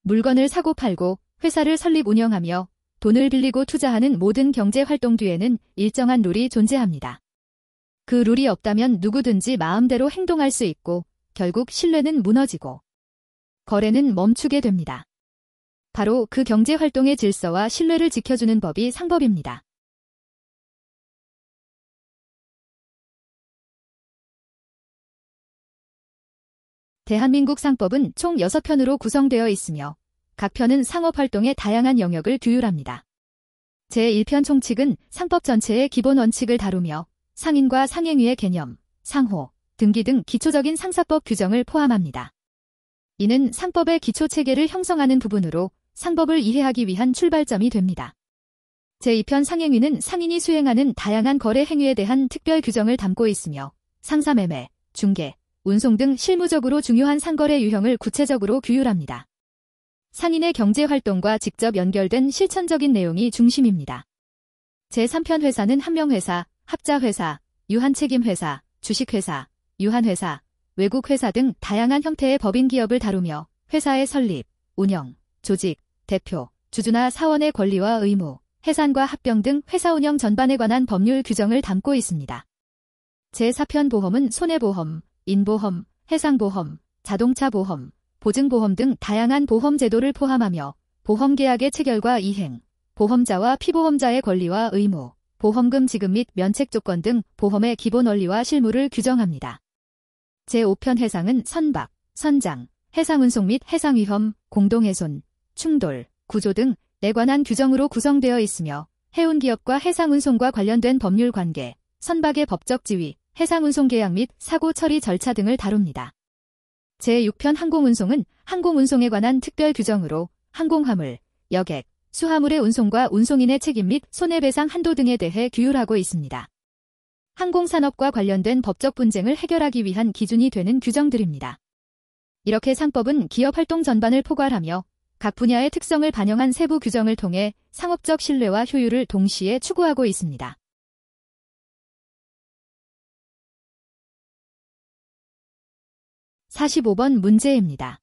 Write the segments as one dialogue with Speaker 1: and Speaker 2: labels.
Speaker 1: 물건을 사고 팔고 회사를 설립 운영하며 돈을 빌리고 투자하는 모든 경제 활동 뒤에는 일정한 룰이 존재합니다. 그 룰이 없다면 누구든지 마음대로 행동할 수 있고 결국 신뢰는 무너지고 거래는 멈추게 됩니다. 바로 그 경제 활동의 질서와 신뢰를 지켜주는 법이 상법입니다. 대한민국 상법은 총 6편으로 구성되어 있으며 각 편은 상업활동의 다양한 영역을 규율합니다. 제1편 총칙은 상법 전체의 기본 원칙을 다루며 상인과 상행위의 개념, 상호, 등기 등 기초적인 상사법 규정을 포함합니다. 이는 상법의 기초체계를 형성하는 부분으로 상법을 이해하기 위한 출발점이 됩니다. 제2편 상행위는 상인이 수행하는 다양한 거래 행위에 대한 특별 규정을 담고 있으며 상사매매, 중개, 운송 등 실무적으로 중요한 상거래 유형을 구체적으로 규율합니다. 상인의 경제활동과 직접 연결된 실천적인 내용이 중심입니다. 제3편 회사는 한명회사, 합자회사, 유한책임회사, 주식회사, 유한회사, 외국회사 등 다양한 형태의 법인기업을 다루며 회사의 설립, 운영, 조직, 대표, 주주나 사원의 권리와 의무, 해산과 합병 등 회사 운영 전반에 관한 법률 규정을 담고 있습니다. 제4편 보험은 손해보험, 인보험, 해상보험, 자동차보험, 보증보험 등 다양한 보험 제도를 포함하며 보험계약의 체결과 이행, 보험자와 피보험자의 권리와 의무, 보험금 지급 및 면책 조건 등 보험의 기본 원리와 실무를 규정합니다. 제5편 해상은 선박, 선장, 해상운송 및 해상위험, 공동훼손, 충돌, 구조 등에 관한 규정으로 구성되어 있으며 해운기업과 해상운송과 관련된 법률 관계, 선박의 법적 지위, 해상운송 계약 및 사고 처리 절차 등을 다룹니다. 제6편 항공운송은 항공운송에 관한 특별 규정으로 항공화물, 여객, 수화물의 운송과 운송인의 책임 및 손해배상 한도 등에 대해 규율하고 있습니다. 항공산업과 관련된 법적 분쟁을 해결하기 위한 기준이 되는 규정들입니다. 이렇게 상법은 기업활동 전반을 포괄하며 각 분야의 특성을 반영한 세부 규정을 통해 상업적 신뢰와 효율을 동시에 추구하고 있습니다. 45번 문제입니다.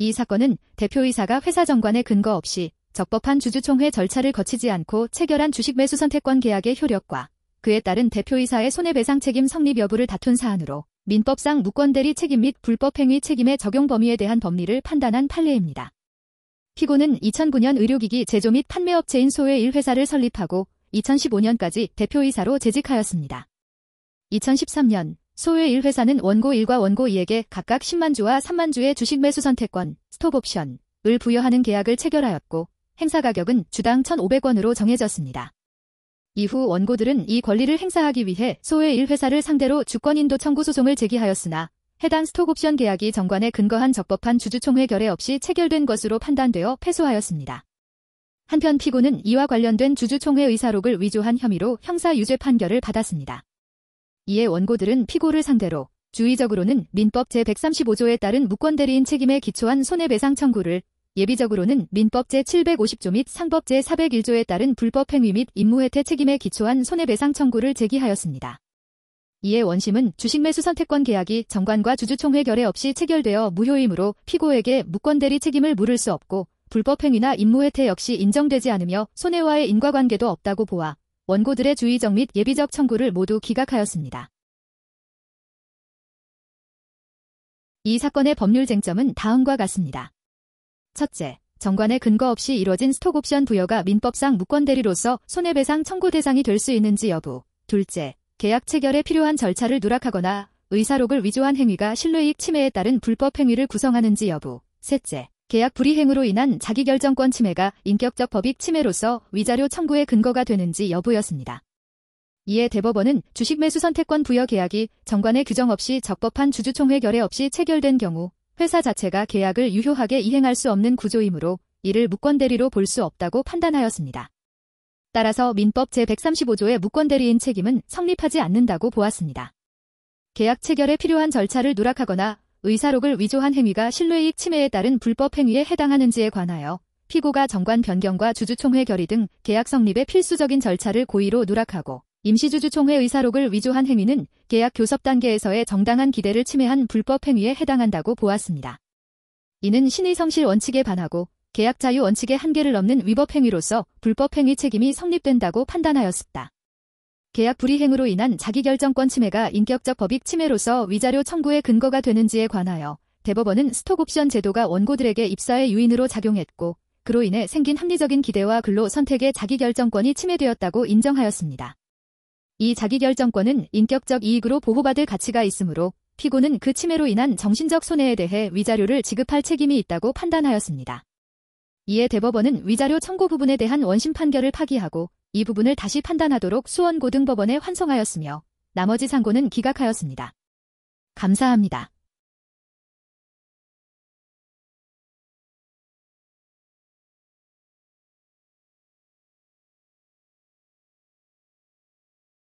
Speaker 1: 이 사건은 대표이사가 회사 정관에 근거 없이 적법한 주주총회 절차를 거치지 않고 체결한 주식매수 선택권 계약의 효력과 그에 따른 대표이사의 손해배상 책임 성립 여부를 다툰 사안으로 민법상 무권대리 책임 및 불법행위 책임의 적용 범위에 대한 법리를 판단한 판례입니다. 피고는 2009년 의료기기 제조 및 판매업체인 소외 1회사를 설립하고 2015년까지 대표이사로 재직하였습니다. 2013년 소외 1회사는 원고 1과 원고 2에게 각각 10만 주와 3만 주의 주식 매수 선택권, 스톡옵션을 부여하는 계약을 체결하였고 행사 가격은 주당 1,500원으로 정해졌습니다. 이후 원고들은 이 권리를 행사하기 위해 소외 1회사를 상대로 주권인도 청구 소송을 제기하였으나 해당 스톡옵션 계약이 정관에 근거한 적법한 주주총회 결의 없이 체결된 것으로 판단되어 패소하였습니다. 한편 피고는 이와 관련된 주주총회 의사록을 위조한 혐의로 형사유죄 판결을 받았습니다. 이에 원고들은 피고를 상대로 주의적으로는 민법 제135조에 따른 무권대리인 책임에 기초한 손해배상 청구를, 예비적으로는 민법 제750조 및 상법 제401조에 따른 불법행위 및 임무혜택 책임에 기초한 손해배상 청구를 제기하였습니다. 이에 원심은 주식매수 선택권 계약이 정관과 주주총회 결의 없이 체결되어 무효이므로 피고에게 무권대리 책임을 물을 수 없고 불법행위나 임무혜택 역시 인정되지 않으며 손해와의 인과관계도 없다고 보아 원고들의 주의적 및 예비적 청구를 모두 기각하였습니다. 이 사건의 법률 쟁점은 다음과 같습니다. 첫째, 정관에 근거 없이 이뤄진 스톡옵션 부여가 민법상 무권대리로서 손해배상 청구 대상이 될 수 있는지 여부. 둘째, 계약 체결에 필요한 절차를 누락하거나 의사록을 위조한 행위가 신뢰이익 침해에 따른 불법 행위를 구성하는지 여부. 셋째, 계약 불이행으로 인한 자기결정권 침해가 인격적 법익 침해로서 위자료 청구의 근거가 되는지 여부였습니다. 이에 대법원은 주식 매수 선택권 부여 계약이 정관의 규정 없이 적법한 주주총회 결의 없이 체결된 경우 회사 자체가 계약을 유효하게 이행할 수 없는 구조이므로 이를 무권대리로 볼 수 없다고 판단하였습니다. 따라서 민법 제135조의 무권대리인 책임은 성립하지 않는다고 보았습니다. 계약 체결에 필요한 절차를 누락하거나 의사록을 위조한 행위가 실뢰이익 침해에 따른 불법 행위에 해당하는지에 관하여 피고가 정관 변경과 주주총회 결의 등 계약 성립의 필수적인 절차를 고의로 누락하고 임시주주총회 의사록을 위조한 행위는 계약 교섭 단계에서의 정당한 기대를 침해한 불법 행위에 해당한다고 보았습니다. 이는 신의 성실 원칙에 반하고 계약 자유 원칙의 한계를 넘는 위법 행위로서 불법 행위 책임이 성립된다고 판단하였습니다. 계약 불이행으로 인한 자기결정권 침해가 인격적 법익 침해로서 위자료 청구의 근거가 되는지에 관하여 대법원은 스톡옵션 제도가 원고들에게 입사의 요인으로 작용했고 그로 인해 생긴 합리적인 기대와 근로 선택의 자기결정권이 침해되었다고 인정하였습니다. 이 자기결정권은 인격적 이익으로 보호받을 가치가 있으므로 피고는 그 침해로 인한 정신적 손해에 대해 위자료를 지급할 책임이 있다고 판단하였습니다. 이에 대법원은 위자료 청구 부분에 대한 원심 판결을 파기하고 이 부분을 다시 판단하도록 수원고등법원에 환송하였으며 나머지 상고는 기각하였습니다. 감사합니다.